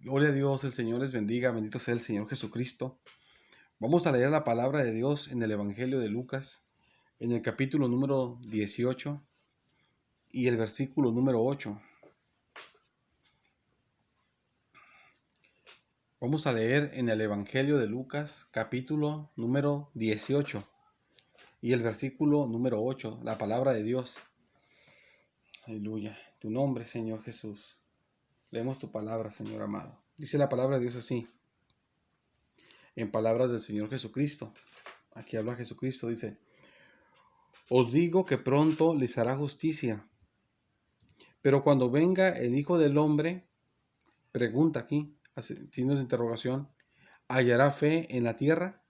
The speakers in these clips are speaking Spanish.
Gloria a Dios, el Señor les bendiga, bendito sea el Señor Jesucristo. Vamos a leer la palabra de Dios en el Evangelio de Lucas, en el capítulo número 18 y el versículo número 8. Vamos a leer en el Evangelio de Lucas, capítulo número 18 y el versículo número 8, la palabra de Dios. Aleluya. Tu nombre, Señor Jesús. Leemos tu palabra, Señor amado. Dice la palabra de Dios así, en palabras del Señor Jesucristo. Aquí habla Jesucristo, dice: Os digo que pronto les hará justicia, pero cuando venga el Hijo del Hombre, pregunta aquí, signos de interrogación, ¿hallará fe en la tierra?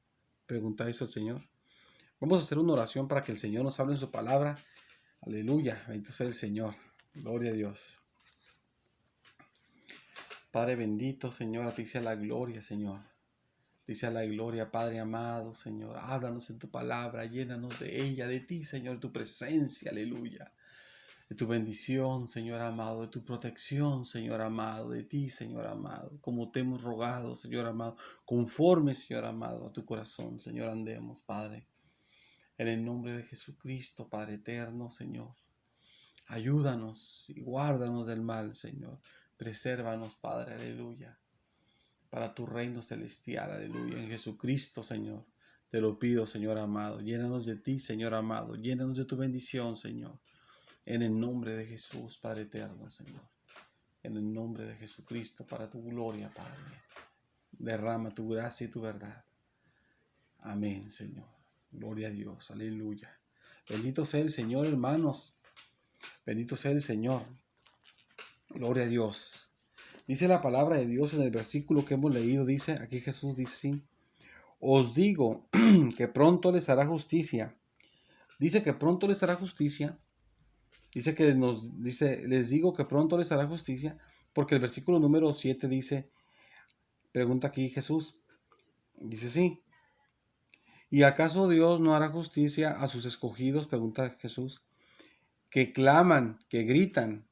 Pregunta eso el Señor. Vamos a hacer una oración para que el Señor nos hable en su palabra. Aleluya, bendito sea el Señor. Gloria a Dios. Padre bendito, Señor, a ti sea la gloria, Señor. Dice a la gloria, Padre amado, Señor. Háblanos en tu palabra, llénanos de ella, de ti, Señor, tu presencia, aleluya. De tu bendición, Señor amado, de tu protección, Señor amado, de ti, Señor amado, como te hemos rogado, Señor amado, conforme, Señor amado, a tu corazón, Señor, andemos, Padre, en el nombre de Jesucristo, Padre eterno, Señor. Ayúdanos y guárdanos del mal, Señor. Presérvanos, Padre, aleluya, para tu reino celestial, aleluya, en Jesucristo, Señor. Te lo pido, Señor amado, llénanos de ti, Señor amado, llénanos de tu bendición, Señor. En el nombre de Jesús, Padre eterno, Señor. En el nombre de Jesucristo, para tu gloria, Padre. Derrama tu gracia y tu verdad. Amén, Señor. Gloria a Dios. Aleluya. Bendito sea el Señor, hermanos. Bendito sea el Señor. Gloria a Dios. Dice la palabra de Dios en el versículo que hemos leído. Dice, aquí Jesús dice así: Os digo que pronto les hará justicia. Dice que pronto les hará justicia. Dice que les digo que pronto les hará justicia, porque el versículo número 7 dice, pregunta aquí Jesús, dice sí, ¿y acaso Dios no hará justicia a sus escogidos? Pregunta Jesús, que claman, que gritan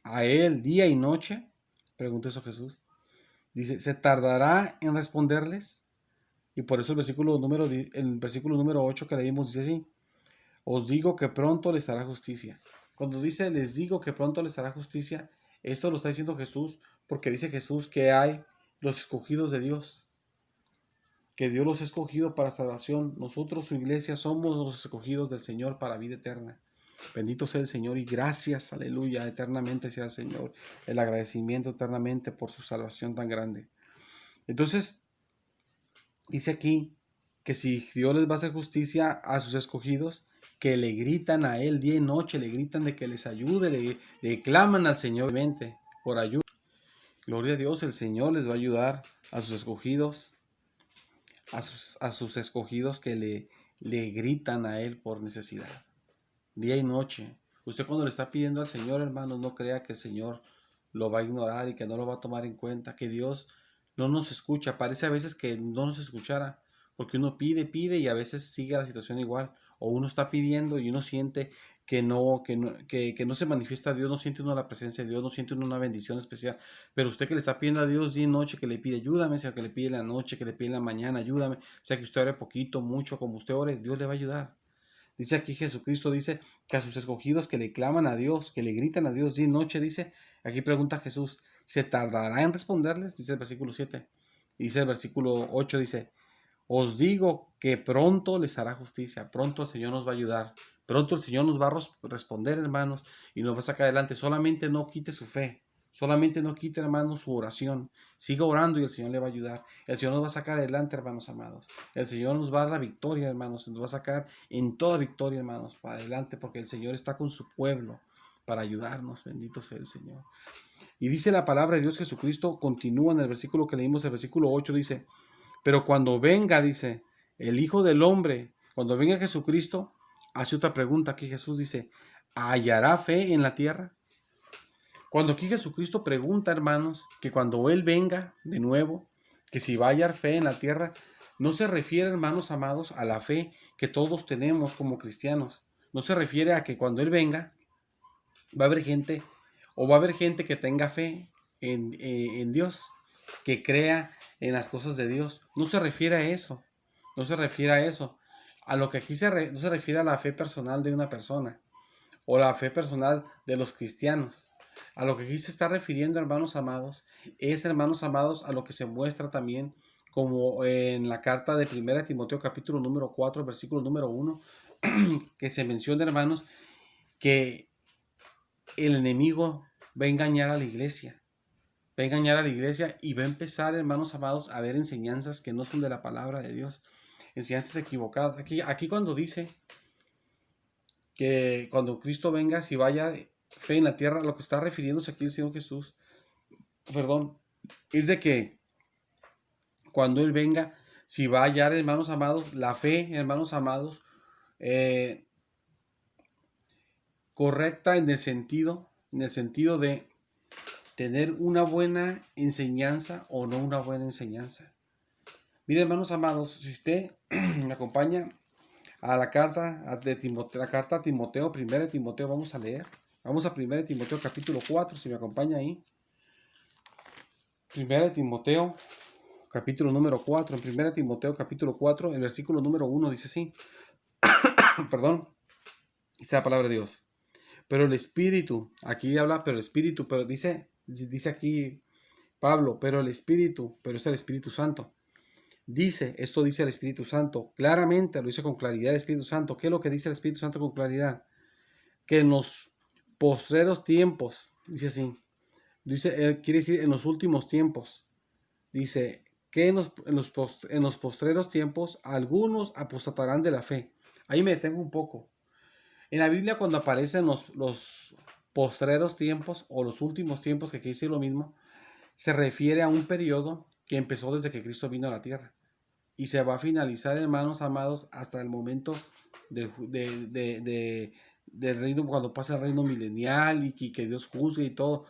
a Él día y noche. Pregunta eso Jesús. Dice, ¿se tardará en responderles? Y por eso el versículo número 8 que leímos dice así: Os digo que pronto les hará justicia. Cuando dice les digo que pronto les hará justicia, esto lo está diciendo Jesús, porque dice Jesús que hay los escogidos de Dios, que Dios los ha escogido para salvación. Nosotros, su iglesia, somos los escogidos del Señor para vida eterna. Bendito sea el Señor y gracias, aleluya, eternamente sea el Señor. El agradecimiento eternamente por su salvación tan grande. Entonces, dice aquí que si Dios les va a hacer justicia a sus escogidos, que le gritan a Él día y noche, le gritan de que les ayude, le claman al Señor por ayuda. Gloria a Dios, el Señor les va a ayudar a sus escogidos, a sus escogidos que le gritan a Él por necesidad, día y noche. Usted cuando le está pidiendo al Señor, hermanos, no crea que el Señor lo va a ignorar y que no lo va a tomar en cuenta, que Dios no nos escucha. Parece a veces que no nos escuchara, porque uno pide y a veces sigue la situación igual, o uno está pidiendo y uno siente que no se manifiesta a Dios, no siente uno la presencia de Dios, no siente uno una bendición especial. Pero usted que le está pidiendo a Dios día y noche, que le pide ayúdame, sea que le pide en la noche, que le pide en la mañana, ayúdame, sea que usted ore poquito, mucho, como usted ore, Dios le va a ayudar. Dice aquí Jesucristo, dice que a sus escogidos que le claman a Dios, que le gritan a Dios día y noche, dice, aquí pregunta Jesús, ¿se tardará en responderles? Dice el versículo 7. Y dice el versículo 8, dice, os digo que pronto les hará justicia, pronto el Señor nos va a ayudar, pronto el Señor nos va a responder, hermanos, y nos va a sacar adelante. Solamente no quite su fe, solamente no quite, hermanos, su oración. Siga orando y el Señor le va a ayudar. El Señor nos va a sacar adelante, hermanos amados. El Señor nos va a dar la victoria, hermanos. Nos va a sacar en toda victoria, hermanos, para adelante, porque el Señor está con su pueblo para ayudarnos. Bendito sea el Señor. Y dice la palabra de Dios, Jesucristo continúa en el versículo que leímos, el versículo 8 dice, pero cuando venga, dice, el Hijo del Hombre, cuando venga Jesucristo, hace otra pregunta aquí Jesús dice, ¿hallará fe en la tierra? Cuando aquí Jesucristo pregunta, hermanos, que cuando Él venga de nuevo, que si va a hallar fe en la tierra, no se refiere, hermanos amados, a la fe que todos tenemos como cristianos. No se refiere a que cuando Él venga, va a haber gente, o va a haber gente que tenga fe, en Dios, que crea en las cosas de Dios. No se refiere a eso, no se refiere a eso. A lo que aquí no se refiere a la fe personal de una persona o la fe personal de los cristianos. A lo que aquí se está refiriendo, hermanos amados, es, hermanos amados, a lo que se muestra también como en la carta de 1 Timoteo capítulo número 4, versículo número 1, que se menciona, hermanos, que el enemigo va a engañar a la iglesia. Va a engañar a la iglesia y va a empezar, hermanos amados, a ver enseñanzas que no son de la palabra de Dios. Enseñanzas equivocadas. Aquí cuando dice que cuando Cristo venga, si vaya fe en la tierra, lo que está refiriéndose aquí el Señor Jesús, perdón, es de que cuando Él venga, si va a hallar, hermanos amados, la fe, hermanos amados, correcta en el sentido de tener una buena enseñanza o no una buena enseñanza. Mire, hermanos amados, si usted me acompaña a la carta de Timoteo, la carta a Timoteo, 1 Timoteo, vamos a leer. Vamos a 1 Timoteo capítulo 4, si me acompaña ahí. 1 Timoteo capítulo número 4. En 1 Timoteo capítulo 4, el versículo número 1 dice así. Perdón. Esta es la palabra de Dios. Pero el Espíritu, aquí habla, pero el Espíritu, pero dice aquí Pablo, pero el Espíritu, pero es el Espíritu Santo. Esto dice el Espíritu Santo, claramente, lo dice con claridad el Espíritu Santo. ¿Qué es lo que dice el Espíritu Santo con claridad? Que en los postreros tiempos, dice así, quiere decir en los últimos tiempos, dice que en los postreros tiempos algunos apostatarán de la fe. Ahí me detengo un poco. En la Biblia cuando aparecen los postreros tiempos o los últimos tiempos, que quiere decir lo mismo, se refiere a un periodo que empezó desde que Cristo vino a la tierra y se va a finalizar, hermanos amados, hasta el momento del reino, cuando pasa el reino milenial y que Dios juzgue y todo.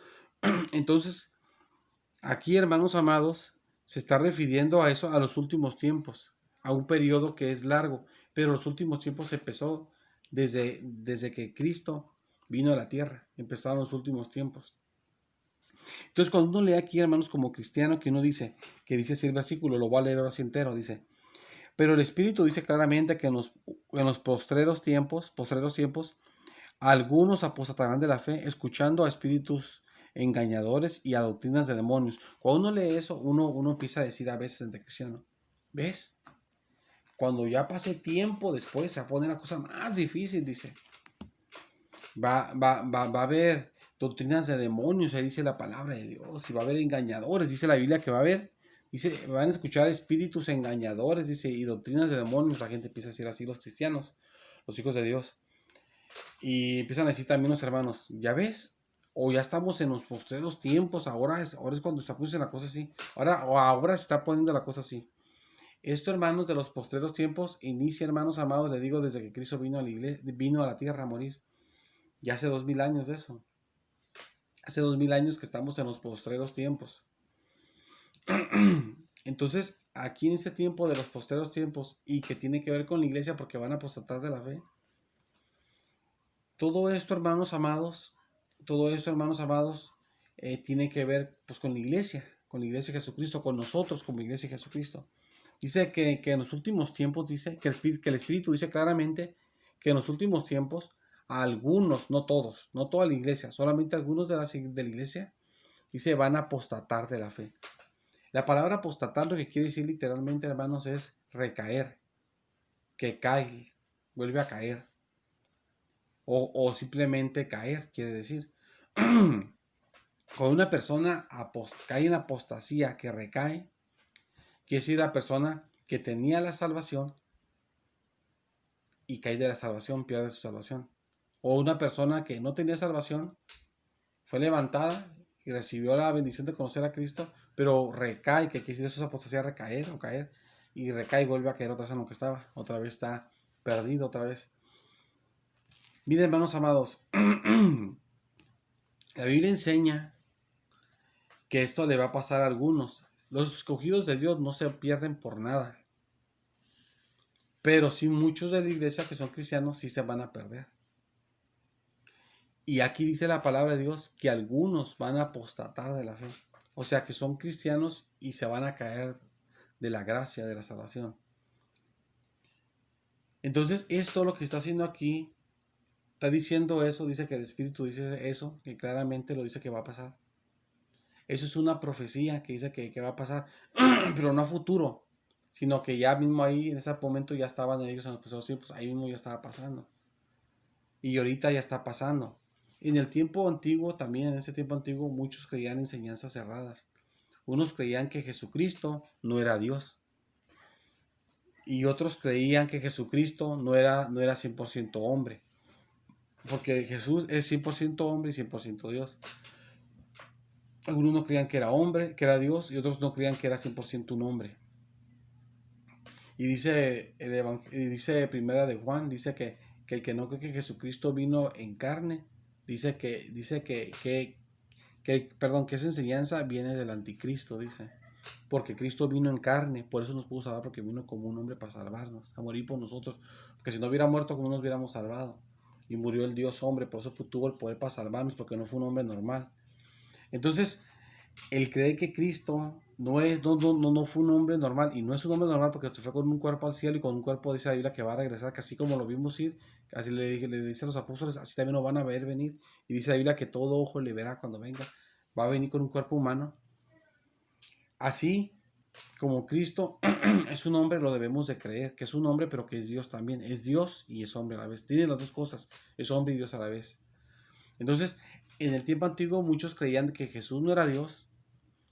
Entonces, aquí, hermanos amados, se está refiriendo a eso, a los últimos tiempos, a un periodo que es largo, pero los últimos tiempos empezó desde que Cristo vino a la tierra, empezaron los últimos tiempos. Entonces, cuando uno lee aquí, hermanos, como cristiano, que que dice así el versículo, lo voy a leer ahora así entero, dice, pero el Espíritu dice claramente que en los postreros tiempos, algunos apostatarán de la fe, escuchando a espíritus engañadores y a doctrinas de demonios. Cuando uno lee eso, uno empieza a decir a veces entre cristiano, ¿ves? Cuando ya pase tiempo después, se va a poner la cosa más difícil, dice. Va a haber doctrinas de demonios, ahí dice la palabra de Dios, y va a haber engañadores, dice la Biblia que va a haber, dice, van a escuchar espíritus engañadores, dice, y doctrinas de demonios. La gente empieza a decir así, los cristianos, los hijos de Dios. Y empiezan a decir también los hermanos, ¿ya ves? O ya estamos en los postreros tiempos, ahora es cuando está poniendo la cosa así. Ahora se está poniendo la cosa así. Esto, hermanos, de los postreros tiempos, inicia, hermanos amados, le digo, desde que Cristo vino a la iglesia, vino a la tierra a morir. Ya hace 2000 años de eso. Hace 2000 años que estamos en los postreros tiempos. Entonces, aquí en ese tiempo de los postreros tiempos, y que tiene que ver con la iglesia porque van a apostatar de la fe. Todo esto, hermanos amados, tiene que ver pues con la iglesia de Jesucristo, con nosotros como iglesia de Jesucristo. Dice que en los últimos tiempos, dice que el Espíritu dice claramente que en los últimos tiempos, a algunos, no todos, no toda la iglesia, solamente algunos de la iglesia, dice, van a apostatar de la fe. La palabra apostatar lo que quiere decir literalmente, hermanos, es recaer, que cae, vuelve a caer. O simplemente caer, quiere decir. Cuando una persona cae en apostasía, que recae, quiere decir la persona que tenía la salvación y cae de la salvación, pierde su salvación. O una persona que no tenía salvación, fue levantada y recibió la bendición de conocer a Cristo, pero recae, que quiere decir eso es apostasía, recaer o caer, y recae y vuelve a caer otra vez en lo que estaba, otra vez está perdido, otra vez. Miren, hermanos amados, la Biblia enseña que esto le va a pasar a algunos. Los escogidos de Dios no se pierden por nada. Pero sí muchos de la iglesia que son cristianos sí se van a perder. Y aquí dice la palabra de Dios que algunos van a apostatar de la fe. O sea que son cristianos y se van a caer de la gracia, de la salvación. Entonces, esto lo que está haciendo aquí, está diciendo eso, dice que el Espíritu dice eso, que claramente lo dice que va a pasar. Eso es una profecía que dice que va a pasar, pero no a futuro, sino que ya mismo ahí, en ese momento ya estaban ellos en los pasados tiempos, ahí mismo ya estaba pasando. Y ahorita ya está pasando. En el tiempo antiguo, también en ese tiempo antiguo, muchos creían enseñanzas cerradas. Unos creían que Jesucristo no era Dios. Y otros creían que Jesucristo no era 100% hombre. Porque Jesús es 100% hombre y 100% Dios. Algunos no creían que era hombre, que era Dios, y otros no creían que era 100% un hombre. Y dice Primera de Juan, dice que el que no cree que Jesucristo vino en carne, que esa enseñanza viene del anticristo, dice. Porque Cristo vino en carne, por eso nos pudo salvar, porque vino como un hombre para salvarnos, a morir por nosotros. Porque si no hubiera muerto, ¿cómo nos hubiéramos salvado? Y murió el Dios hombre, por eso tuvo el poder para salvarnos, porque no fue un hombre normal. Entonces, el creer que Cristo no fue un hombre normal, y no es un hombre normal porque se fue con un cuerpo al cielo y con un cuerpo, dice la Biblia, que va a regresar, que así como lo vimos ir, así le dice a los apóstoles, así también lo van a ver venir, y dice la Biblia que todo ojo le verá cuando venga, va a venir con un cuerpo humano. Así como Cristo es un hombre, lo debemos de creer, que es un hombre, pero que es Dios también, es Dios y es hombre a la vez, tiene las dos cosas, es hombre y Dios a la vez. Entonces, en el tiempo antiguo muchos creían que Jesús no era Dios,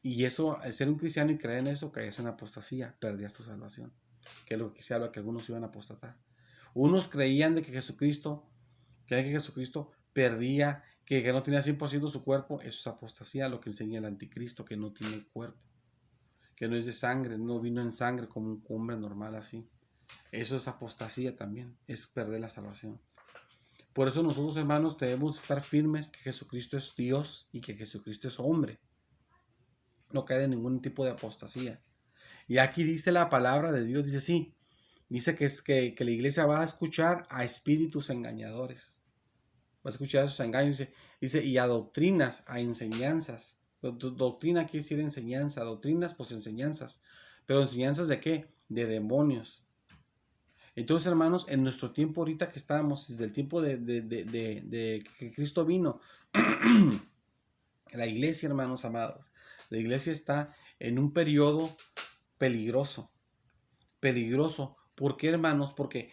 y eso, al ser un cristiano y creer en eso, caías en apostasía, perdías tu salvación, que es lo que se habla, que algunos iban a apostatar. Unos creían de que Jesucristo perdía, que no tenía 100% su cuerpo, eso es apostasía, lo que enseña el anticristo, que no tiene cuerpo, que no es de sangre, no vino en sangre como un hombre normal así. Eso es apostasía también, es perder la salvación. Por eso nosotros, hermanos, debemos estar firmes que Jesucristo es Dios y que Jesucristo es hombre. No caer en ningún tipo de apostasía. Y aquí dice la palabra de Dios, dice sí, dice que la iglesia va a escuchar a espíritus engañadores. Va a escuchar a esos engaños, dice, y a doctrinas, a enseñanzas. Doctrina quiere decir enseñanza, doctrinas, pues enseñanzas. Pero enseñanzas de qué? De demonios. Entonces, hermanos, en nuestro tiempo ahorita que estamos, desde el tiempo de que Cristo vino, la iglesia, hermanos amados, la iglesia está en un periodo peligroso. Peligroso. ¿Por qué, hermanos? Porque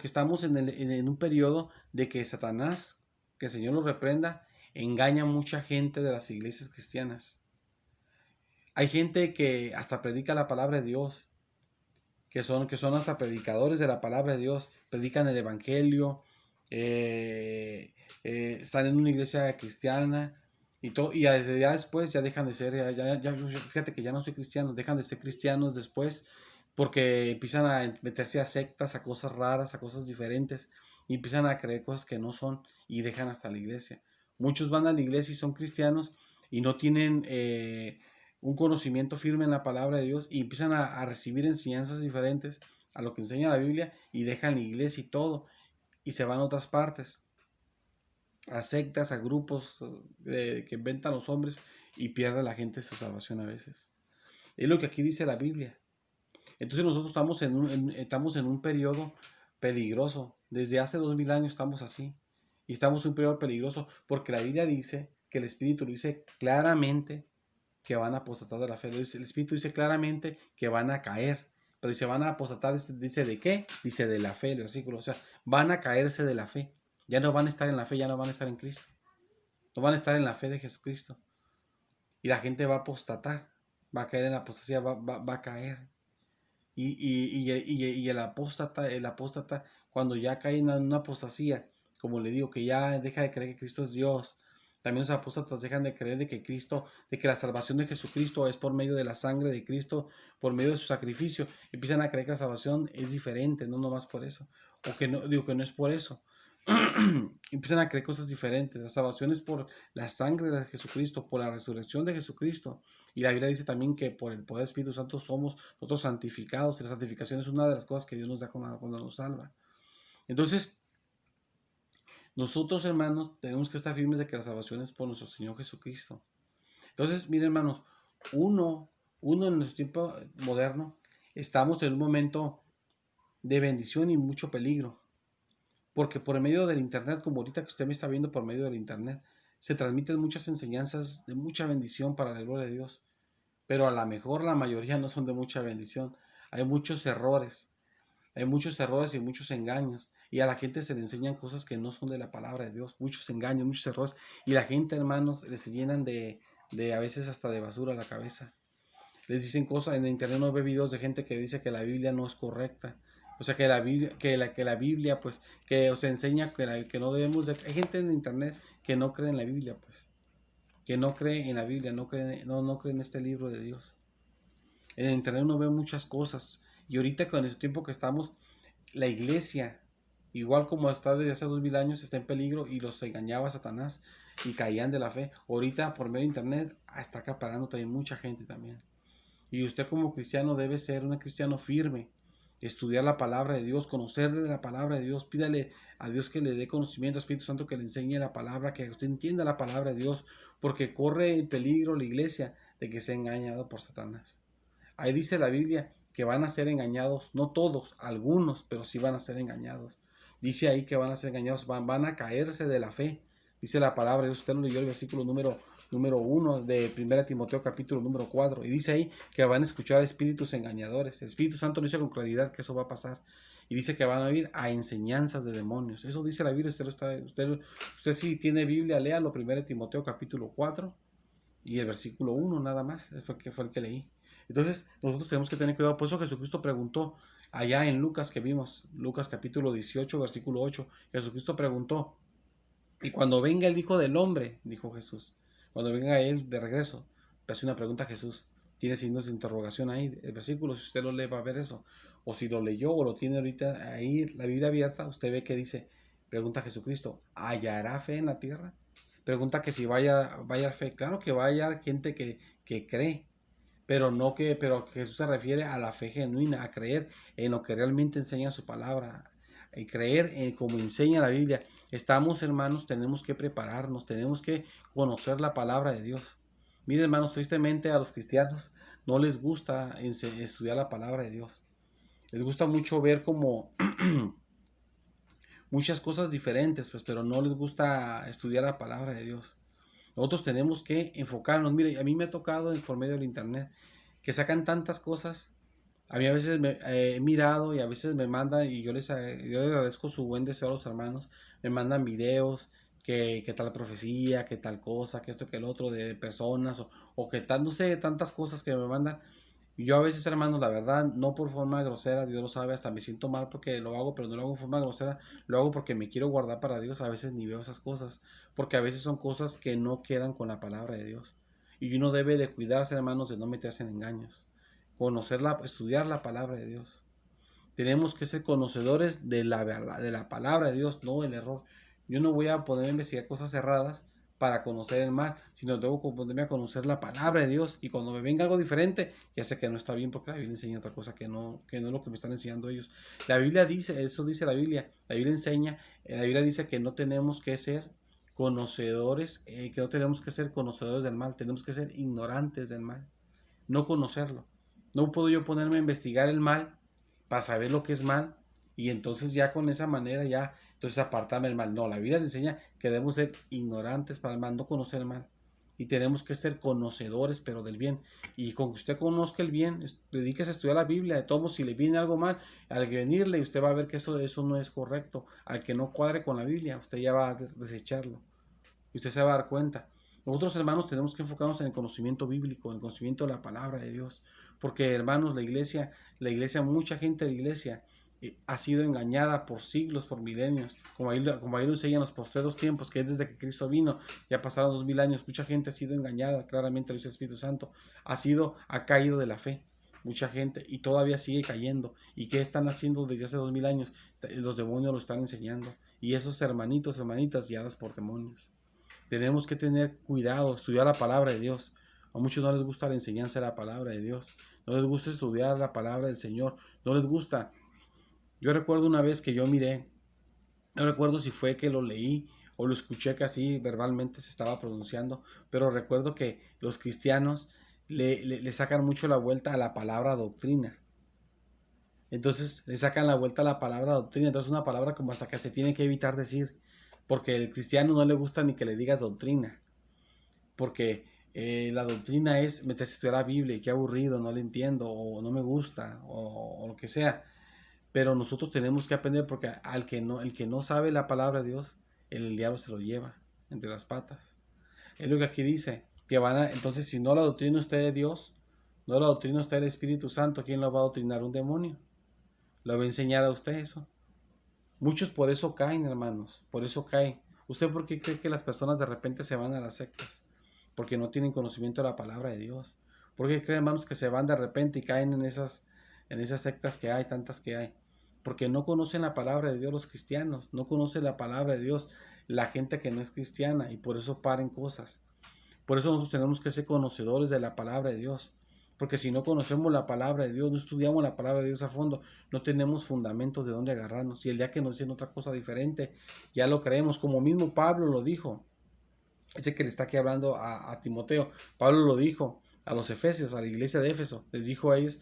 estamos en un periodo de que Satanás, que el Señor lo reprenda, engaña a mucha gente de las iglesias cristianas. Hay gente que hasta predica la palabra de Dios, que son hasta predicadores de la palabra de Dios, predican el evangelio, están en una iglesia cristiana y desde ya después ya dejan de ser, fíjate que ya no soy cristiano, dejan de ser cristianos después porque empiezan a meterse a sectas, a cosas raras, a cosas diferentes, y empiezan a creer cosas que no son y dejan hasta la iglesia. Muchos van a la iglesia y son cristianos y no tienen un conocimiento firme en la palabra de Dios y empiezan a recibir enseñanzas diferentes a lo que enseña la Biblia y dejan la iglesia y todo y se van a otras partes, a sectas, a grupos que inventan los hombres y pierde la gente su salvación a veces. Es lo que aquí dice la Biblia. Entonces nosotros estamos en un periodo peligroso. Desde hace 2000 años estamos así. Y estamos en un periodo peligroso porque la Biblia dice, que el Espíritu lo dice claramente, que van a apostatar de la fe. El Espíritu dice claramente que van a caer. Pero dice, van a apostatar, dice ¿de qué? Dice de la fe, el versículo. O sea, van a caerse de la fe. Ya no van a estar en la fe, ya no van a estar en Cristo. No van a estar en la fe de Jesucristo. Y la gente va a apostatar. Va a caer en la apostasía, va a caer. Y el apóstata, cuando ya cae en una apostasía, como le digo, que ya deja de creer que Cristo es Dios, también los apóstatas dejan de creer de que la salvación de Jesucristo es por medio de la sangre de Cristo, por medio de su sacrificio, empiezan a creer que la salvación es diferente, no nomás por eso, o que no, digo que no es por eso. Empiezan a creer cosas diferentes. La salvación es por la sangre de Jesucristo, por la resurrección de Jesucristo. Y la Biblia dice también que por el poder del Espíritu Santo somos nosotros santificados. Y la santificación es una de las cosas que Dios nos da cuando nos salva. Entonces, Nosotros, hermanos, tenemos que estar firmes de que la salvación es por nuestro Señor Jesucristo. Entonces, miren, hermanos, uno, uno en nuestro tiempo moderno, estamos en un momento de bendición y mucho peligro. Porque por medio del internet, como ahorita que usted me está viendo por medio del internet, se transmiten muchas enseñanzas de mucha bendición para la gloria de Dios. Pero a lo mejor la mayoría no son de mucha bendición. Hay muchos errores. Hay muchos errores y muchos engaños. Y a la gente se le enseñan cosas que no son de la palabra de Dios. Muchos engaños, muchos errores. Y la gente, hermanos, les llenan de a veces hasta de basura la cabeza. Les dicen cosas, en internet no ve videos de gente que dice que la Biblia no es correcta. O sea, que la Biblia, pues, que os enseña que no debemos de... Hay gente en internet que no cree en la Biblia, pues. Que no cree en la Biblia, no cree en este libro de Dios. En el internet uno ve muchas cosas. Y ahorita con el tiempo que estamos, la iglesia, igual como está desde hace 2000 años, está en peligro y los engañaba Satanás y caían de la fe. Ahorita por medio de internet está acaparando también mucha gente también. Y usted como cristiano debe ser un cristiano firme, estudiar la palabra de Dios, conocer de la palabra de Dios, pídale a Dios que le dé conocimiento, Espíritu Santo que le enseñe la palabra, que usted entienda la palabra de Dios, porque corre el peligro la iglesia de que sea engañado por Satanás. Ahí dice la Biblia que van a ser engañados, no todos, algunos, pero sí van a ser engañados. Dice ahí que van a ser engañados, van a caerse de la fe. Dice la palabra de Dios, usted lo leyó el versículo número 1 de 1 Timoteo capítulo número 4. Y dice ahí que van a escuchar espíritus engañadores. El Espíritu Santo dice con claridad que eso va a pasar. Y dice que van a ir a enseñanzas de demonios. Eso dice la Biblia, usted si tiene Biblia, léalo, 1 Timoteo capítulo 4 y el versículo 1 nada más. Fue el que leí. Entonces, nosotros tenemos que tener cuidado. Por eso Jesucristo preguntó allá en Lucas que vimos, Lucas capítulo 18, versículo 8. Jesucristo preguntó, y cuando venga el Hijo del Hombre, dijo Jesús, cuando venga él de regreso, le hace una pregunta a Jesús. Tiene signos de interrogación ahí. El versículo, si usted lo lee, va a ver eso. O si lo leyó o lo tiene ahorita ahí, la Biblia abierta, usted ve que dice, pregunta a Jesucristo, ¿hallará fe en la tierra? Pregunta que si vaya fe. Claro que va a hallar gente que cree, pero Jesús se refiere a la fe genuina, a creer en lo que realmente enseña su palabra, y creer en como enseña la Biblia. Estamos, hermanos, tenemos que prepararnos, tenemos que conocer la palabra de Dios. Miren, hermanos, tristemente a los cristianos no les gusta estudiar la palabra de Dios. Les gusta mucho ver como muchas cosas diferentes, pues, pero no les gusta estudiar la palabra de Dios. Nosotros tenemos que enfocarnos. Mire, a mí me ha tocado por medio del internet que sacan tantas cosas. A mí a veces he mirado y a veces me mandan, y yo les agradezco su buen deseo a los hermanos. Me mandan videos, que tal profecía, que tal cosa, que esto, que el otro, de personas, o que tal, no sé, tantas cosas que me mandan. Y yo a veces, hermanos, la verdad, no por forma grosera, Dios lo sabe, hasta me siento mal porque lo hago, pero no lo hago en forma grosera, lo hago porque me quiero guardar para Dios, a veces ni veo esas cosas, porque a veces son cosas que no quedan con la palabra de Dios. Y uno debe de cuidarse, hermanos, de no meterse en engaños, conocerla, estudiar la palabra de Dios. Tenemos que ser conocedores de la palabra de Dios, no del error. Yo no voy a poder investigar cosas erradas para conocer el mal, sino debo ponerme a conocer la palabra de Dios. Y cuando me venga algo diferente, ya sé que no está bien, porque la Biblia enseña otra cosa que no es lo que me están enseñando ellos. La Biblia dice, eso dice la Biblia. La Biblia enseña, la Biblia dice que no tenemos que ser conocedores, que no tenemos que ser conocedores del mal, tenemos que ser ignorantes del mal, no conocerlo. No puedo yo ponerme a investigar el mal para saber lo que es mal y entonces ya con esa manera ya, entonces apartarme del mal. No, la Biblia te enseña que debemos ser ignorantes para el mal, no conocer el mal. Y tenemos que ser conocedores, pero del bien. Y con que usted conozca el bien, dedíquese a estudiar la Biblia. De todos, si le viene algo mal, al que venirle, usted va a ver que eso no es correcto. Al que no cuadre con la Biblia, usted ya va a desecharlo. Y usted se va a dar cuenta. Nosotros, hermanos, tenemos que enfocarnos en el conocimiento bíblico, en el conocimiento de la palabra de Dios. Porque, hermanos, mucha gente de la iglesia ha sido engañada por siglos, por milenios. Como ahí lo enseñan los postreros tiempos, que es desde que Cristo vino, ya pasaron 2000 años. Mucha gente ha sido engañada, claramente lo dice el Espíritu Santo. Ha caído de la fe. Mucha gente, y todavía sigue cayendo. ¿Y qué están haciendo desde hace 2000 años? Los demonios lo están enseñando. Y esos hermanitos, hermanitas, guiadas por demonios. Tenemos que tener cuidado, estudiar la palabra de Dios. A muchos no les gusta la enseñanza de la palabra de Dios. No les gusta estudiar la palabra del Señor. No les gusta. Yo recuerdo una vez que yo miré No recuerdo si fue que lo leí o lo escuché que así verbalmente se estaba pronunciando, pero recuerdo que los cristianos le sacan mucho la vuelta a la palabra doctrina. Entonces le sacan la vuelta a la palabra doctrina. Entonces una palabra como hasta que se tiene que evitar decir. Porque al cristiano no le gusta ni que le digas doctrina. Porque la doctrina es meterse a estudiar la Biblia y qué aburrido, no le entiendo, o no me gusta, o lo que sea. Pero nosotros tenemos que aprender porque el que no sabe la palabra de Dios, el diablo se lo lleva entre las patas. Es lo que aquí dice, que entonces si no la doctrina usted de Dios, no la doctrina usted del Espíritu Santo, ¿quién lo va a doctrinar? Un demonio. Lo va a enseñar a usted eso. Muchos por eso caen, hermanos, por eso caen. ¿Usted por qué cree que las personas de repente se van a las sectas? Porque no tienen conocimiento de la palabra de Dios. ¿Por qué creen, hermanos, que se van de repente y caen en esas sectas que hay, tantas que hay? Porque no conocen la palabra de Dios los cristianos, no conocen la palabra de Dios la gente que no es cristiana y por eso paren cosas. Por eso nosotros tenemos que ser conocedores de la palabra de Dios. Porque si no conocemos la palabra de Dios, no estudiamos la palabra de Dios a fondo, no tenemos fundamentos de dónde agarrarnos. Y el día que nos dicen otra cosa diferente, ya lo creemos, como mismo Pablo lo dijo. Ese que le está aquí hablando a Timoteo. Pablo lo dijo a los efesios, a la iglesia de Éfeso. Les dijo a ellos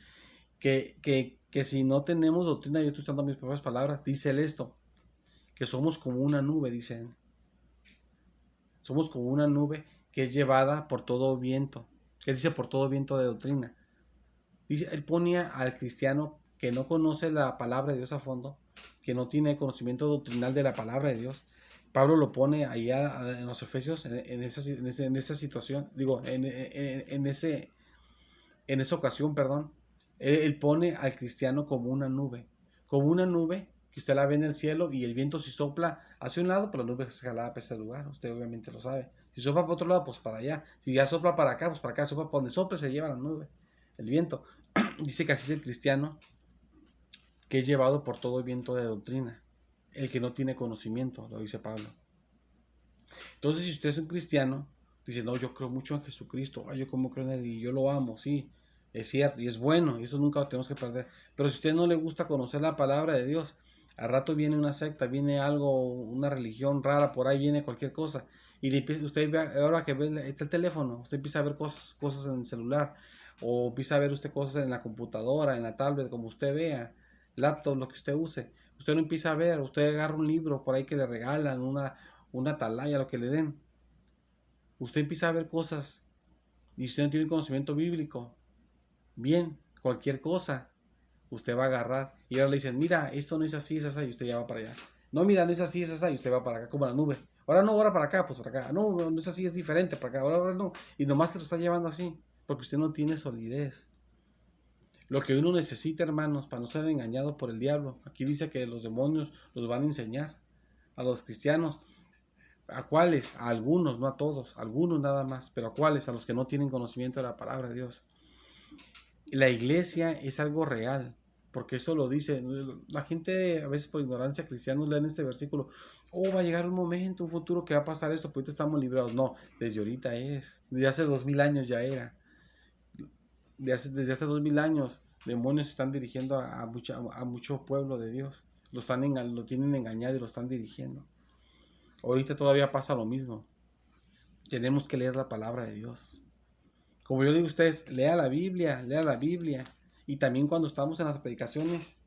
que si no tenemos doctrina, yo estoy usando mis propias palabras, dice él esto, que somos como una nube, dicen. Somos como una nube que es llevada por todo viento. ¿Qué dice por todo viento de doctrina? Dice, él ponía al cristiano que no conoce la palabra de Dios a fondo, que no tiene conocimiento doctrinal de la palabra de Dios. Pablo lo pone allá en los Efesios en esa situación, digo, en esa ocasión, perdón. Él pone al cristiano como una nube que usted la ve en el cielo y el viento si sopla hacia un lado, pero la nube se jalaba para ese lugar, usted obviamente lo sabe. Si sopla para otro lado, pues para allá. Si ya sopla para acá, pues para acá, sopla para donde sopla, se lleva la nube, el viento. Dice que así es el cristiano, que es llevado por todo el viento de doctrina. El que no tiene conocimiento, lo dice Pablo. Entonces, si usted es un cristiano, dice, no, yo creo mucho en Jesucristo, yo como creo en él y yo lo amo, sí, es cierto y es bueno, y eso nunca lo tenemos que perder. Pero si a usted no le gusta conocer la palabra de Dios, al rato viene una secta, viene algo, una religión rara, por ahí viene cualquier cosa, y usted ve, ahora que ve, está el teléfono, usted empieza a ver cosas en el celular, o empieza a ver usted cosas en la computadora, en la tablet, como usted vea, laptop, lo que usted use. Usted no empieza a ver, usted agarra un libro por ahí que le regalan, una atalaya, lo que le den. Usted empieza a ver cosas y usted no tiene conocimiento bíblico. Bien, cualquier cosa, usted va a agarrar. Y ahora le dicen, mira, esto no es así, es así, y usted ya va para allá. No, mira, no es así, es así, y usted va para acá, como la nube. Ahora no, ahora para acá, pues para acá. No, no es así, es diferente, para acá, ahora no. Y nomás se lo está llevando así, porque usted no tiene solidez. Lo que uno necesita, hermanos, para no ser engañado por el diablo. Aquí dice que los demonios los van a enseñar a los cristianos. ¿A cuáles? A algunos, no a todos, a algunos nada más, pero ¿a cuáles? A los que no tienen conocimiento de la palabra de Dios. La iglesia es algo real, porque eso lo dice. La gente a veces por ignorancia cristiana leen este versículo. Oh, va a llegar un momento, un futuro que va a pasar esto, pues ahorita estamos librados. No, desde ahorita es. Desde hace 2000 años ya era. Desde hace 2000 años, demonios están dirigiendo a mucho pueblo de Dios. Lo tienen engañado y lo están dirigiendo. Ahorita todavía pasa lo mismo. Tenemos que leer la palabra de Dios. Como yo le digo a ustedes, lea la Biblia, lea la Biblia. Y también cuando estamos en las predicaciones,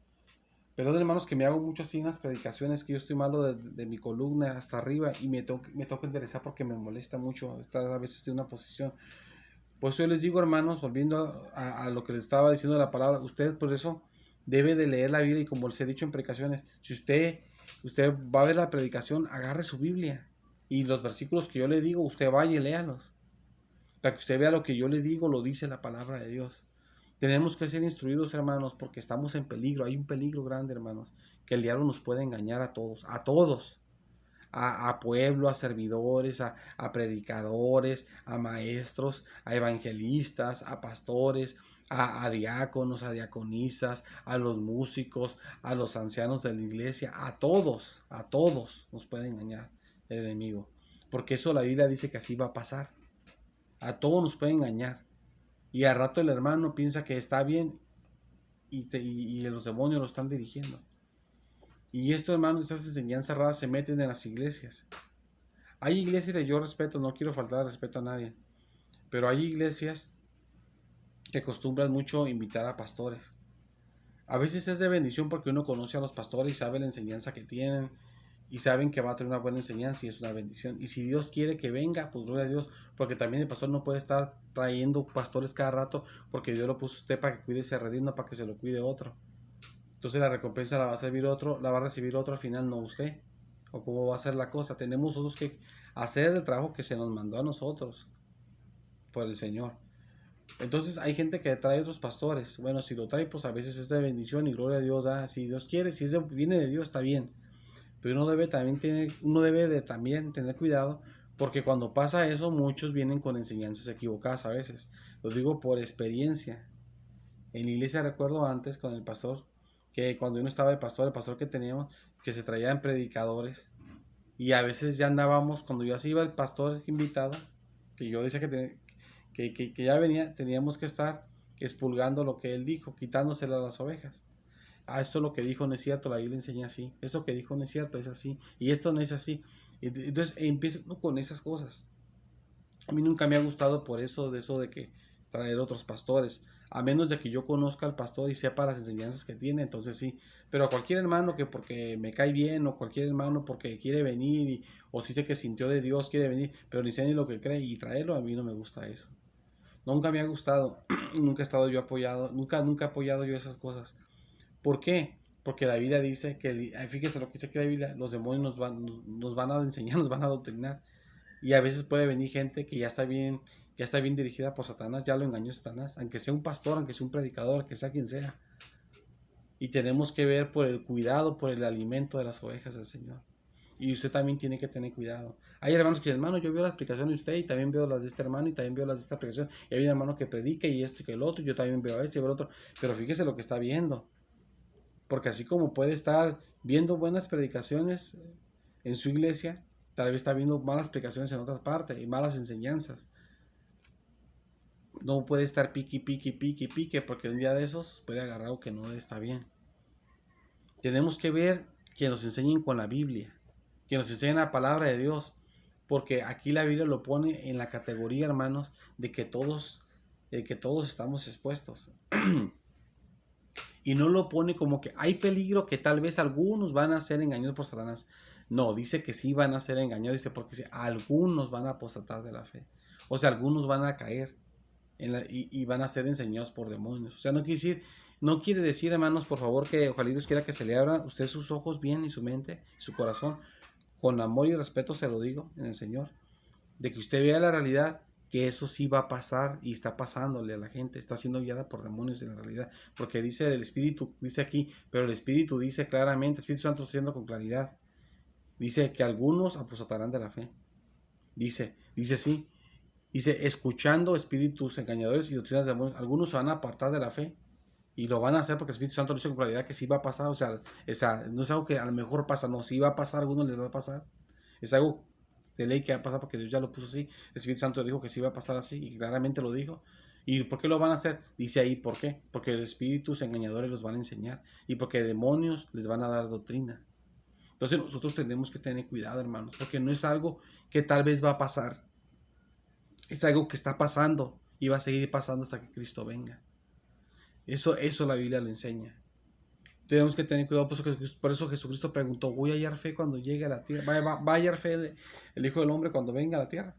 perdón hermanos que me hago mucho así en las predicaciones, que yo estoy malo de mi columna hasta arriba y me toca enderezar porque me molesta mucho estar a veces en una posición. Por eso yo les digo, hermanos, volviendo a lo que les estaba diciendo la palabra, ustedes por eso debe de leer la Biblia y como les he dicho en predicaciones, si usted va a ver la predicación, agarre su Biblia y los versículos que yo le digo, usted vaya y léalos. Para que usted vea lo que yo le digo, lo dice la palabra de Dios. Tenemos que ser instruidos, hermanos, porque estamos en peligro. Hay un peligro grande, hermanos, que el diablo nos puede engañar a todos, a pueblo, a servidores, a predicadores, a maestros, a evangelistas, a pastores, a diáconos, a diaconisas, a los músicos, a los ancianos de la iglesia, a todos nos puede engañar el enemigo. Porque eso la Biblia dice que así va a pasar. A todos nos puede engañar. Y al rato el hermano piensa que está bien y los demonios lo están dirigiendo. Y esto, hermano, estas enseñanzas raras se meten en las iglesias. Hay iglesias que yo respeto, no quiero faltar al respeto a nadie, pero hay iglesias que acostumbran mucho invitar a pastores. A veces es de bendición porque uno conoce a los pastores y sabe la enseñanza que tienen y saben que va a tener una buena enseñanza y es una bendición. Y si Dios quiere que venga, pues gloria a Dios, porque también el pastor no puede estar trayendo pastores cada rato porque Dios lo puso a usted para que cuide ese redil, no para que se lo cuide otro. Entonces la recompensa la va a recibir otro, la va a recibir otro al final, no usted. O cómo va a ser la cosa. Tenemos nosotros que hacer el trabajo que se nos mandó a nosotros por el Señor. Entonces hay gente que trae otros pastores. Bueno, si lo trae, pues a veces es de bendición y gloria a Dios. Si Dios quiere, si viene de Dios, está bien. Pero uno debe de también tener cuidado, porque cuando pasa eso, muchos vienen con enseñanzas equivocadas a veces. Lo digo por experiencia. En la iglesia recuerdo antes con el pastor, que cuando uno estaba de pastor, el pastor que teníamos, que se traían predicadores. Y a veces ya andábamos, cuando ya se iba el pastor invitado, que yo decía que ya venía, teníamos que estar expulgando lo que él dijo, quitándoselo a las ovejas. Esto lo que dijo no es cierto, la Biblia enseña así. Esto que dijo no es cierto, es así. Y esto no es así. Entonces empieza con esas cosas. A mí nunca me ha gustado por eso, de que traer otros pastores. A menos de que yo conozca al pastor y sepa las enseñanzas que tiene, entonces sí. Pero a cualquier hermano que porque me cae bien, o cualquier hermano porque quiere venir, o si dice que sintió de Dios, quiere venir, pero ni sé ni lo que cree y traerlo, a mí no me gusta eso. Nunca me ha gustado, nunca he estado yo apoyado, nunca he apoyado yo esas cosas. ¿Por qué? Porque la Biblia dice que, fíjese lo que dice que la Biblia, los demonios nos van a enseñar, nos van a adoctrinar. Y a veces puede venir gente que ya está bien dirigida por Satanás, ya lo engañó Satanás, aunque sea un pastor, aunque sea un predicador, aunque sea quien sea. Y tenemos que ver por el cuidado, por el alimento de las ovejas del Señor. Y usted también tiene que tener cuidado. Hay hermanos que dicen, hermano, yo veo las explicaciones de usted y también veo las de este hermano y también veo las de esta explicación. Y hay un hermano que predica y esto y que el otro, y yo también veo esto y veo el otro. Pero fíjese lo que está viendo. Porque así como puede estar viendo buenas predicaciones en su iglesia, tal vez está viendo malas predicaciones en otras partes y malas enseñanzas. No puede estar pique, porque un día de esos puede agarrar algo que no está bien. Tenemos que ver que nos enseñen con la Biblia, que nos enseñen la palabra de Dios, porque aquí la Biblia lo pone en la categoría, hermanos, de que todos estamos expuestos. Y no lo pone como que hay peligro, que tal vez algunos van a ser engañados por Satanás. No, dice que sí van a ser engañados, dice porque dice, algunos van a apostatar de la fe. O sea, algunos van a caer y van a ser enseñados por demonios. O sea, no quiere decir, hermanos, por favor, que ojalá Dios quiera que se le abran usted sus ojos bien y su mente, su corazón. Con amor y respeto se lo digo en el Señor. De que usted vea la realidad, que eso sí va a pasar y está pasándole a la gente, está siendo guiada por demonios en la realidad, porque dice el Espíritu, dice aquí, pero el Espíritu dice claramente, el Espíritu Santo diciendo con claridad, dice que algunos apostatarán de la fe, dice sí, dice escuchando espíritus engañadores y doctrinas de demonios, algunos se van a apartar de la fe y lo van a hacer porque el Espíritu Santo dice con claridad que sí va a pasar, o sea, no es algo que a lo mejor pasa, no, sí va a pasar, a algunos les va a pasar, es algo de ley que va a pasar porque Dios ya lo puso así. El Espíritu Santo dijo que sí iba a pasar así y claramente lo dijo. ¿Y por qué lo van a hacer? Dice ahí, ¿por qué? Porque los espíritus engañadores los van a enseñar y porque demonios les van a dar doctrina. Entonces nosotros tenemos que tener cuidado, hermanos, porque no es algo que tal vez va a pasar. Es algo que está pasando y va a seguir pasando hasta que Cristo venga. Eso la Biblia lo enseña. Tenemos que tener cuidado, por eso Jesucristo preguntó, ¿voy a hallar fe cuando llegue a la tierra? ¿Va a hallar fe el Hijo del Hombre cuando venga a la tierra?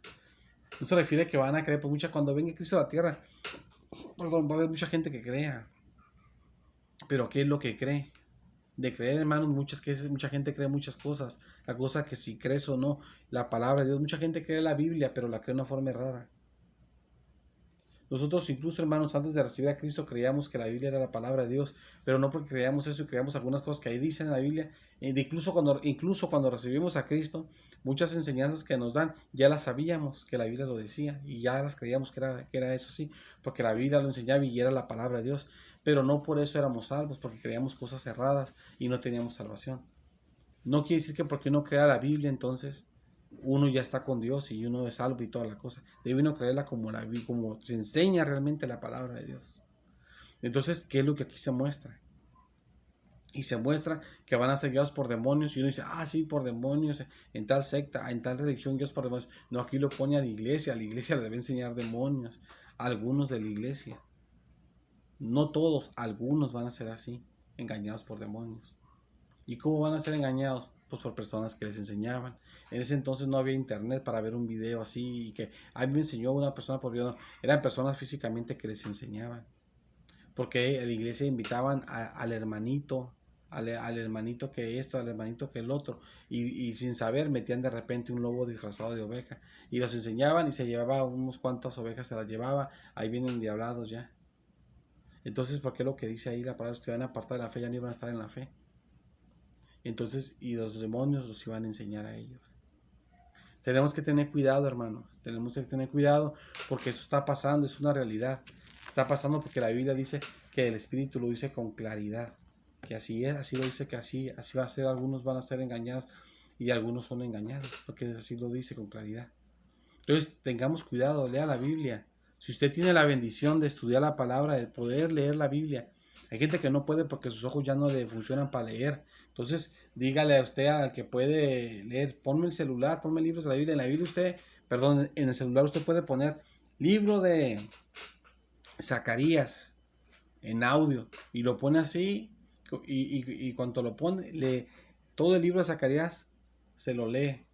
No se refiere a que van a creer, pues cuando venga Cristo a la tierra, perdón, va a haber mucha gente que crea. Pero ¿qué es lo que cree? De creer, hermanos, mucha gente cree muchas cosas. La cosa que si crees o no, la palabra de Dios, mucha gente cree la Biblia, pero la cree de una forma errada. Nosotros incluso, hermanos, antes de recibir a Cristo creíamos que la Biblia era la palabra de Dios, pero no porque creíamos eso y creíamos algunas cosas que ahí dicen en la Biblia. Incluso cuando recibimos a Cristo, muchas enseñanzas que nos dan ya las sabíamos que la Biblia lo decía y ya las creíamos que era eso sí, porque la Biblia lo enseñaba y era la palabra de Dios, pero no por eso éramos salvos, porque creíamos cosas erradas y no teníamos salvación. No quiere decir que porque uno crea la Biblia entonces uno ya está con Dios y uno es salvo y toda la cosa. Debe uno creerla como se enseña realmente la palabra de Dios. Entonces, ¿qué es lo que aquí se muestra? y se muestra que van a ser guiados por demonios, y uno dice, sí, por demonios, en tal secta, en tal religión, guiados por demonios. No, aquí lo pone a la iglesia le debe enseñar demonios, algunos de la iglesia. No todos, algunos van a ser así, engañados por demonios. ¿Y cómo van a ser engañados? Pues por personas que les enseñaban. En ese entonces no había internet para ver un video así, y que a mí me enseñó una persona por video. Eran personas físicamente que les enseñaban. Porque a la iglesia invitaban al hermanito, al hermanito que esto, al hermanito que el otro, y sin saber metían de repente un lobo disfrazado de oveja, y los enseñaban y se llevaba unos cuantas ovejas, se las llevaba, ahí vienen diablados ya. Entonces, ¿por qué lo que dice ahí la palabra? Que iban a apartar de la fe, ya no iban a estar en la fe. Entonces, y los demonios los iban a enseñar a ellos. Tenemos que tener cuidado, hermanos. Tenemos que tener cuidado porque eso está pasando, es una realidad. Está pasando porque la Biblia dice que el Espíritu lo dice con claridad. Que así es, así lo dice, que así va a ser. Algunos van a ser engañados y algunos son engañados, porque así lo dice con claridad. Entonces, tengamos cuidado, lea la Biblia. Si usted tiene la bendición de estudiar la palabra, de poder leer la Biblia, hay gente que no puede porque sus ojos ya no le funcionan para leer. Entonces, dígale a usted al que puede leer, ponme el celular, ponme libros de la Biblia. En la Biblia usted, perdón, en el celular usted puede poner libro de Zacarías en audio y lo pone así, y cuando lo pone, todo el libro de Zacarías se lo lee.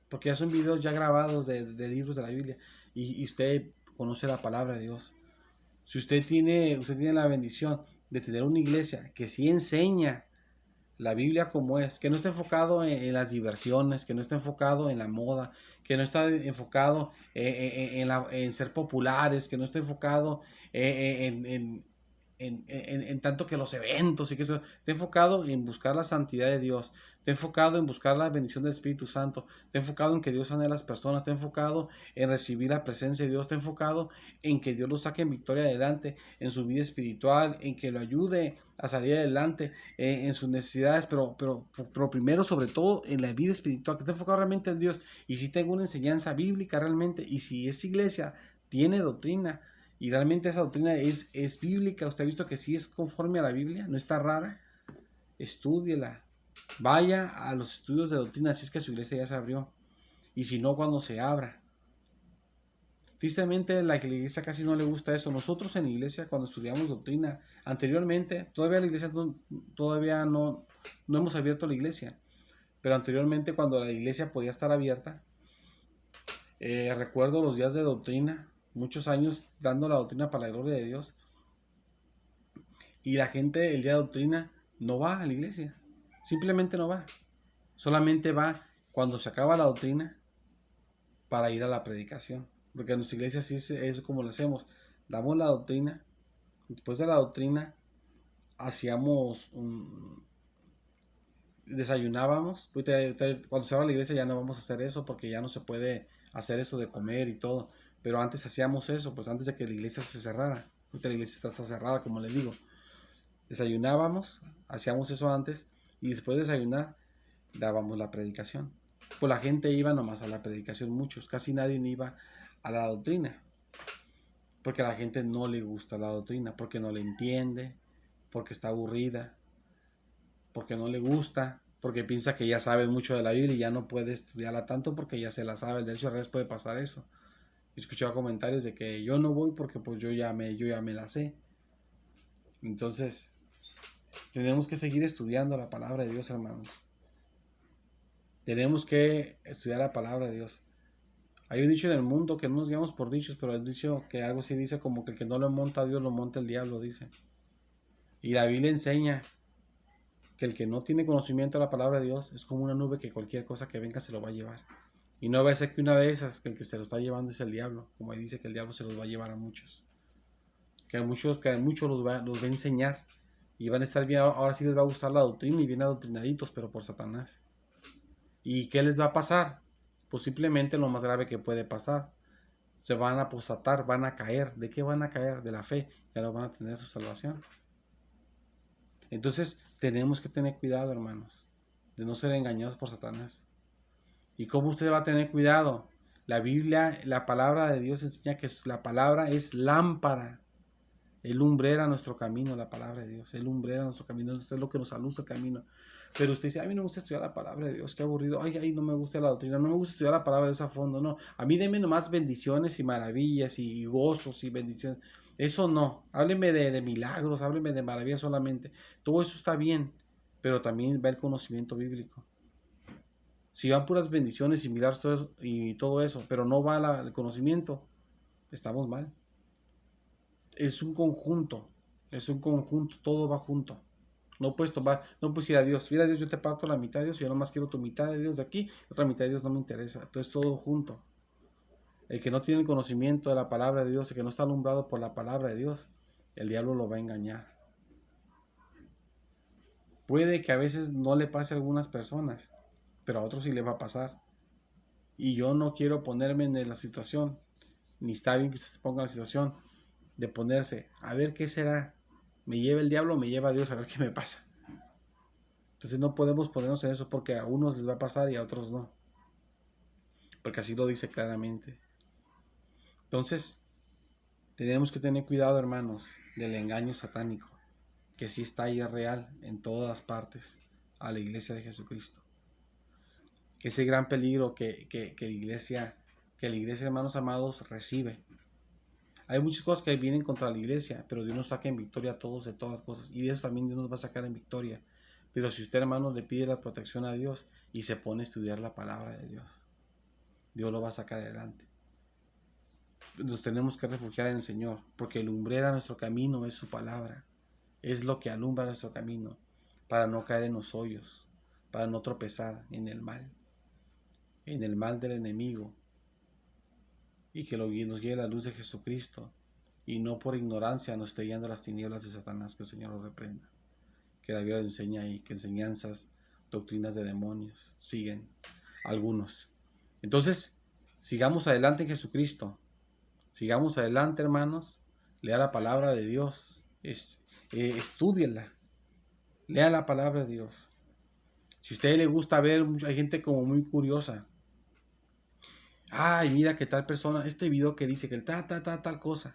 Porque ya son videos ya grabados de libros de la Biblia. Y usted conoce la palabra de Dios. Si usted tiene la bendición de tener una iglesia que sí enseña la Biblia como es, que no está enfocado en las diversiones, que no está enfocado en la moda, que no está enfocado en ser populares, que no está enfocado en tanto que los eventos y que eso, está enfocado en buscar la santidad de Dios, está enfocado en buscar la bendición del Espíritu Santo, está enfocado en que Dios sane a las personas, está enfocado en recibir la presencia de Dios, está enfocado en que Dios lo saque en victoria adelante, en su vida espiritual, en que lo ayude a salir adelante, en sus necesidades, pero primero, sobre todo, en la vida espiritual, que está enfocado realmente en Dios. Y si tengo una enseñanza bíblica realmente, y si esa iglesia tiene doctrina, y realmente esa doctrina es bíblica, usted ha visto que sí es conforme a la Biblia, no está rara, estúdiela, vaya a los estudios de doctrina si es que su iglesia ya se abrió, y si no, cuando se abra. Tristemente la iglesia casi no le gusta eso. Nosotros en la iglesia, cuando estudiamos doctrina, anteriormente, todavía la iglesia todavía no hemos abierto la iglesia, pero anteriormente, cuando la iglesia podía estar abierta, recuerdo los días de doctrina, muchos años dando la doctrina para la gloria de Dios, y la gente el día de doctrina no va a la iglesia, simplemente no va, solamente va cuando se acaba la doctrina para ir a la predicación, porque en nuestra iglesia sí es como lo hacemos, damos la doctrina, después de la doctrina hacíamos desayunábamos. Cuando se abra la iglesia ya no vamos a hacer eso, porque ya no se puede hacer eso de comer y todo, pero antes hacíamos eso, pues antes de que la iglesia se cerrara. Ahorita la iglesia está cerrada, como les digo. Desayunábamos, hacíamos eso antes, y después de desayunar dábamos la predicación. Pues la gente iba nomás a la predicación, muchos, casi nadie iba a la doctrina, porque a la gente no le gusta la doctrina, porque no le entiende, porque está aburrida, porque no le gusta, porque piensa que ya sabe mucho de la Biblia y ya no puede estudiarla tanto porque ya se la sabe. De hecho, a veces puede pasar eso. He escuchado comentarios de que yo no voy porque pues yo ya me la sé. Entonces, tenemos que seguir estudiando la palabra de Dios, hermanos. Tenemos que estudiar la palabra de Dios. Hay un dicho en el mundo que no nos guiamos por dichos, pero el dicho que algo así dice como que el que no lo monta a Dios lo monta el diablo, dice. Y la Biblia enseña que el que no tiene conocimiento de la palabra de Dios es como una nube que cualquier cosa que venga se lo va a llevar. Y no va a ser que una de esas, que el que se lo está llevando es el diablo, como ahí dice que el diablo se los va a llevar a muchos. Que a muchos los va a enseñar y van a estar bien, ahora sí les va a gustar la doctrina y bien adoctrinaditos, pero por Satanás. ¿Y qué les va a pasar? Pues simplemente lo más grave que puede pasar. Se van a apostatar, van a caer. ¿De qué van a caer? De la fe. Ya no van a tener su salvación. Entonces tenemos que tener cuidado, hermanos, de no ser engañados por Satanás. ¿Y cómo usted va a tener cuidado? La Biblia, la palabra de Dios enseña que la palabra es lámpara. Es lumbrera nuestro camino, la palabra de Dios. Es lumbrera nuestro camino, es lo que nos alumbra el camino. Pero usted dice, a mí no me gusta estudiar la palabra de Dios, qué aburrido. Ay, no me gusta la doctrina, no me gusta estudiar la palabra de Dios a fondo, no. A mí denme nomás bendiciones y maravillas y gozos y bendiciones. Eso no. Hábleme de milagros, hábleme de maravillas solamente. Todo eso está bien, pero también va el conocimiento bíblico. Si van puras bendiciones y milagros todo eso, pero no va el conocimiento, estamos mal. Es un conjunto, todo va junto. No puedes ir a Dios. Mira, Dios, yo te parto la mitad de Dios, yo nomás quiero tu mitad de Dios de aquí, la otra mitad de Dios no me interesa. Entonces todo junto. El que no tiene el conocimiento de la palabra de Dios, el que no está alumbrado por la palabra de Dios, el diablo lo va a engañar. Puede que a veces no le pase a algunas personas, pero a otros sí le va a pasar. Y yo no quiero ponerme en la situación, ni está bien que usted se ponga en la situación de ponerse, a ver qué será, me lleva el diablo o me lleva Dios, a ver qué me pasa. Entonces no podemos ponernos en eso porque a unos les va a pasar y a otros no, porque así lo dice claramente. Entonces tenemos que tener cuidado, hermanos, del engaño satánico, que sí está ahí real en todas partes a la iglesia de Jesucristo. Ese gran peligro que la iglesia, hermanos amados, recibe. Hay muchas cosas que vienen contra la iglesia, pero Dios nos saca en victoria a todos de todas las cosas. Y de eso también Dios nos va a sacar en victoria. Pero si usted, hermano, le pide la protección a Dios y se pone a estudiar la palabra de Dios, Dios lo va a sacar adelante. Nos tenemos que refugiar en el Señor, porque lumbrera nuestro camino es su palabra. Es lo que alumbra nuestro camino, para no caer en los hoyos, para no tropezar en el mal del enemigo. Y que nos guíe la luz de Jesucristo, y no por ignorancia nos esté guiando las tinieblas de Satanás, que el Señor lo reprenda. Que la Biblia enseña ahí que enseñanzas, doctrinas de demonios siguen algunos. Entonces, sigamos adelante en Jesucristo. Sigamos adelante, hermanos. Lea la palabra de Dios. Estúdiela. Lea la palabra de Dios. Si a usted le gusta ver, hay gente como muy curiosa. Ay, mira que tal persona, este video que dice que el tal cosa.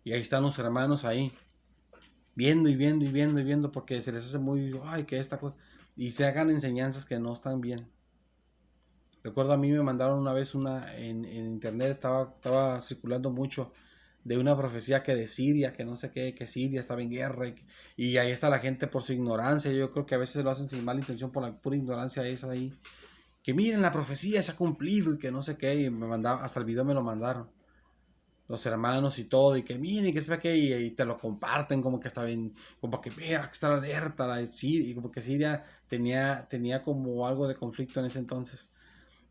Y ahí están los hermanos ahí, viendo, porque se les hace muy, ay, que esta cosa. Y se hagan enseñanzas que no están bien. Recuerdo a mí me mandaron una vez en internet, estaba circulando mucho de una profecía que de Siria, que no sé qué, que Siria estaba en guerra. Y ahí está la gente por su ignorancia. Yo creo que a veces lo hacen sin mala intención, por la pura ignorancia esa ahí. Que miren, la profecía se ha cumplido y que no sé qué. Y me mandaba, hasta el video me lo mandaron los hermanos y todo, y que miren, que se ve que y te lo comparten como que está bien, como que vea que está alerta y como que Siria tenía como algo de conflicto en ese entonces.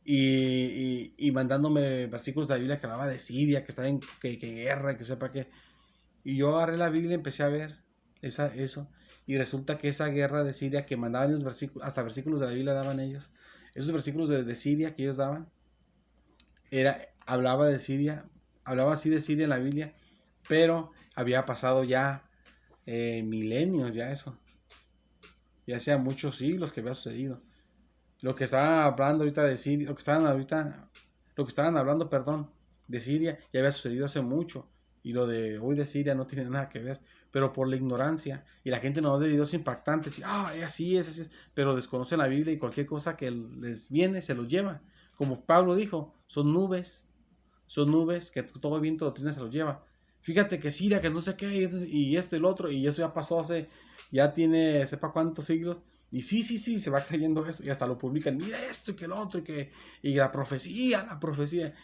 Y mandándome versículos de la Biblia que hablaba de Siria, que estaba en que guerra, que sepa qué. Y yo agarré la Biblia y empecé a ver eso. Y resulta que esa guerra de Siria que mandaban los versículos, hasta versículos de la Biblia daban ellos. Esos versículos de Siria que ellos daban, hablaba así de Siria en la Biblia, pero había pasado ya milenios, ya eso. Ya hacía muchos siglos que había sucedido. Lo que estaban hablando ahorita de Siria, lo que estaban hablando, de Siria, ya había sucedido hace mucho. Y lo de hoy de Siria no tiene nada que ver. Pero por la ignorancia, y la gente no ve videos impactantes, y así es, pero desconocen la Biblia y cualquier cosa que les viene se los lleva. Como Pablo dijo, son nubes que todo viento de doctrina se los lleva. Fíjate que Siria, que no sé qué, y esto y lo otro, y eso ya pasó ya tiene sepa cuántos siglos, y sí, se va creyendo eso, y hasta lo publican, mira esto y que lo otro, y la profecía,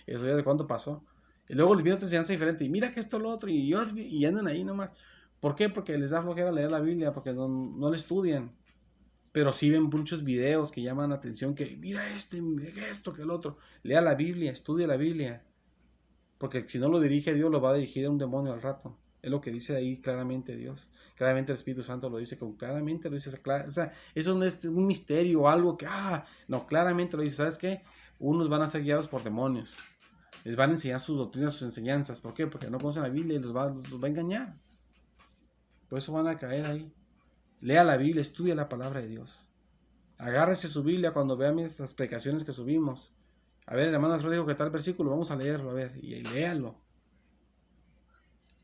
eso ya de cuánto pasó. Y luego les viene otra enseñanza diferente, y mira que esto, lo otro, y andan ahí nomás. ¿Por qué? Porque les da flojera leer la Biblia, porque no le estudian. Pero sí ven muchos videos que llaman la atención, que mira esto, que el otro. Lea la Biblia, estudia la Biblia. Porque si no lo dirige Dios, lo va a dirigir a un demonio al rato. Es lo que dice ahí claramente Dios. Claramente el Espíritu Santo lo dice, claramente lo dice. O sea, eso no es un misterio o algo que, no, claramente lo dice. ¿Sabes qué? Unos van a ser guiados por demonios. Les van a enseñar sus doctrinas, sus enseñanzas. ¿Por qué? Porque no conocen la Biblia y los va a engañar. Por eso van a caer ahí. Lea la Biblia, estudia la palabra de Dios. Agárrese su Biblia cuando vea estas predicaciones que subimos. A ver, el hermano Alfredo dijo que tal versículo, vamos a leerlo, a ver, y léalo.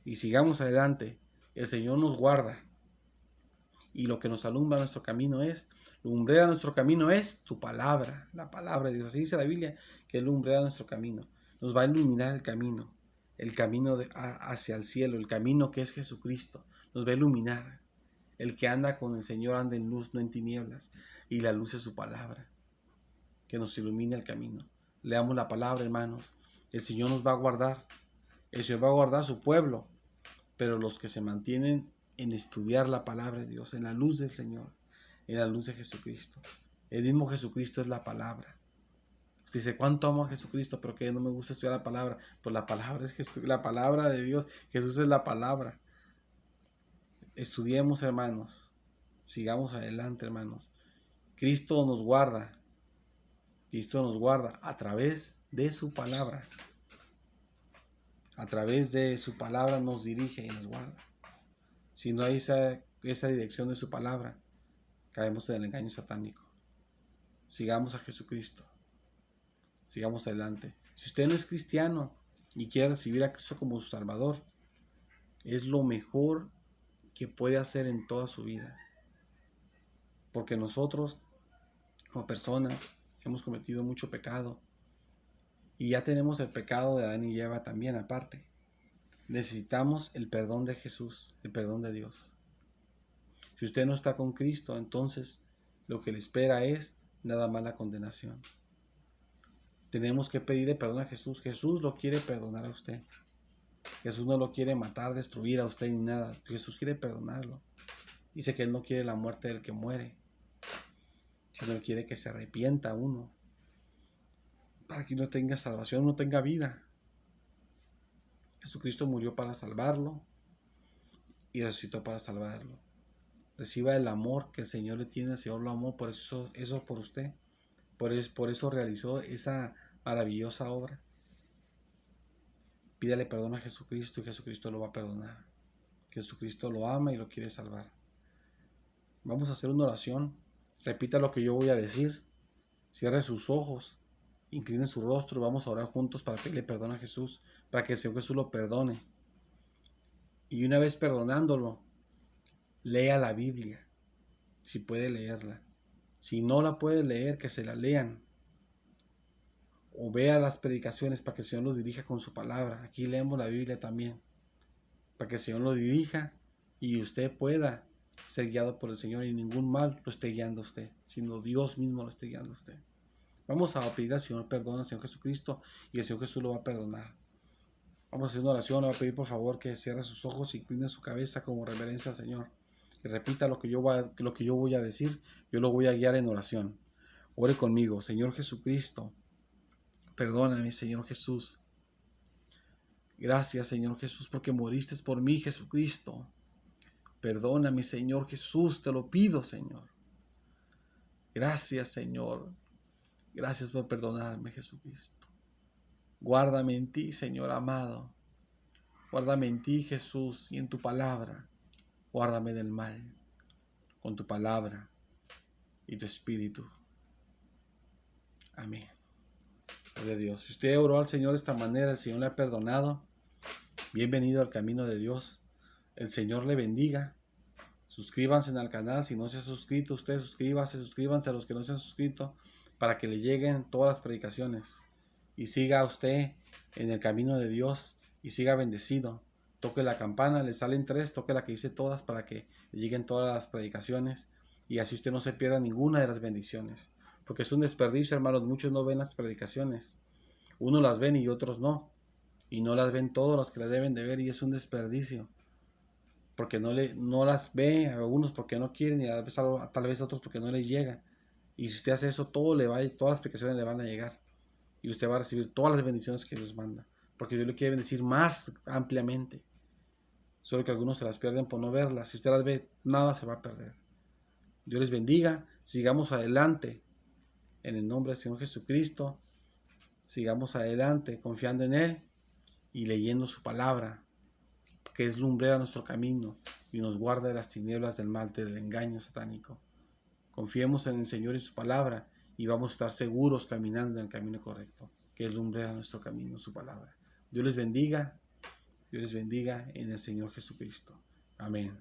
Y sigamos adelante. El Señor nos guarda. Y lo que nos alumbra nuestro camino lumbrea nuestro camino es tu palabra, la palabra de Dios. Así dice la Biblia, que lumbrea nuestro camino. Nos va a iluminar el camino hacia el cielo, el camino que es Jesucristo. Nos va a iluminar. El que anda con el Señor anda en luz, no en tinieblas. Y la luz es su palabra, que nos ilumina el camino. Leamos la palabra, hermanos. El Señor nos va a guardar. El Señor va a guardar a su pueblo. Pero los que se mantienen en estudiar la palabra de Dios, en la luz del Señor, en la luz de Jesucristo. El mismo Jesucristo es la palabra. Usted dice, ¿cuánto amo a Jesucristo? Pero que no me gusta estudiar la palabra. Pues la palabra es Jesús, la palabra de Dios. Jesús es la palabra. Estudiemos, hermanos. Sigamos adelante, hermanos. Cristo nos guarda. Cristo nos guarda a través de su palabra. A través de su palabra nos dirige y nos guarda. Si no hay esa dirección de su palabra, caemos en el engaño satánico. Sigamos a Jesucristo. Sigamos adelante. Si usted no es cristiano y quiere recibir a Cristo como su Salvador, es lo mejor que puede hacer en toda su vida. Porque nosotros, como personas, hemos cometido mucho pecado. Y ya tenemos el pecado de Adán y Eva también aparte. Necesitamos el perdón de Jesús, el perdón de Dios. Si usted no está con Cristo, entonces lo que le espera es nada más la condenación. Tenemos que pedirle perdón a Jesús. Jesús lo quiere perdonar a usted. Jesús no lo quiere matar, destruir a usted ni nada. Jesús quiere perdonarlo. Dice que Él no quiere la muerte del que muere, sino Él quiere que se arrepienta uno, para que uno tenga salvación, uno tenga vida. Jesucristo murió para salvarlo y resucitó para salvarlo. Reciba el amor que el Señor le tiene. El Señor lo amó, por eso por usted. Por eso realizó esa maravillosa obra. Pídale perdón a Jesucristo y Jesucristo lo va a perdonar. Jesucristo lo ama y lo quiere salvar. Vamos a hacer una oración. Repita lo que yo voy a decir. Cierre sus ojos. Incline su rostro. Vamos a orar juntos para pedirle perdón a Jesús. Para que el Señor Jesús lo perdone. Y una vez perdonándolo, lea la Biblia. Si puede leerla. Si no la puede leer, que se la lean. O vea las predicaciones para que el Señor lo dirija con su palabra. Aquí leemos la Biblia también. Para que el Señor lo dirija y usted pueda ser guiado por el Señor y ningún mal lo esté guiando a usted, sino Dios mismo lo esté guiando a usted. Vamos a pedir al Señor perdón al Señor Jesucristo y el Señor Jesús lo va a perdonar. Vamos a hacer una oración. Le voy a pedir por favor que cierre sus ojos y incline su cabeza como reverencia al Señor. Y repita lo que yo voy a decir. Yo lo voy a guiar en oración. Ore conmigo. Señor Jesucristo, perdóname, Señor Jesús. Gracias, Señor Jesús, porque moriste por mí, Jesucristo. Perdóname, Señor Jesús, te lo pido, Señor. Gracias, Señor. Gracias por perdonarme, Jesucristo. Guárdame en ti, Señor amado. Guárdame en ti, Jesús, y en tu palabra. Guárdame del mal, con tu palabra y tu espíritu. Amén. Gloria a Dios. Si usted oró al Señor de esta manera, el Señor le ha perdonado. Bienvenido al camino de Dios. El Señor le bendiga. Suscríbanse al canal. Si no se ha suscrito, usted suscríbanse a los que no se han suscrito para que le lleguen todas las predicaciones. Y siga usted en el camino de Dios y siga bendecido. Toque la campana, le salen 3, toque la que dice todas para que le lleguen todas las predicaciones y así usted no se pierda ninguna de las bendiciones. Porque es un desperdicio, hermanos. Muchos no ven las predicaciones. Unos las ven y otros no. Y no las ven todos los que las deben de ver y es un desperdicio. Porque no las ve a algunos porque no quieren y tal vez a otros porque no les llega. Y si usted hace eso, todas las predicaciones le van a llegar. Y usted va a recibir todas las bendiciones que Dios manda. Porque Dios le quiere bendecir más ampliamente. Solo que algunos se las pierden por no verlas. Si usted las ve, nada se va a perder. Dios les bendiga. Sigamos adelante. En el nombre del Señor Jesucristo. Sigamos adelante confiando en Él y leyendo su palabra, que es lumbrera nuestro camino y nos guarda de las tinieblas del mal, del engaño satánico. Confiemos en el Señor y su palabra y vamos a estar seguros caminando en el camino correcto, que es lumbrera nuestro camino, su palabra. Dios les bendiga en el Señor Jesucristo. Amén.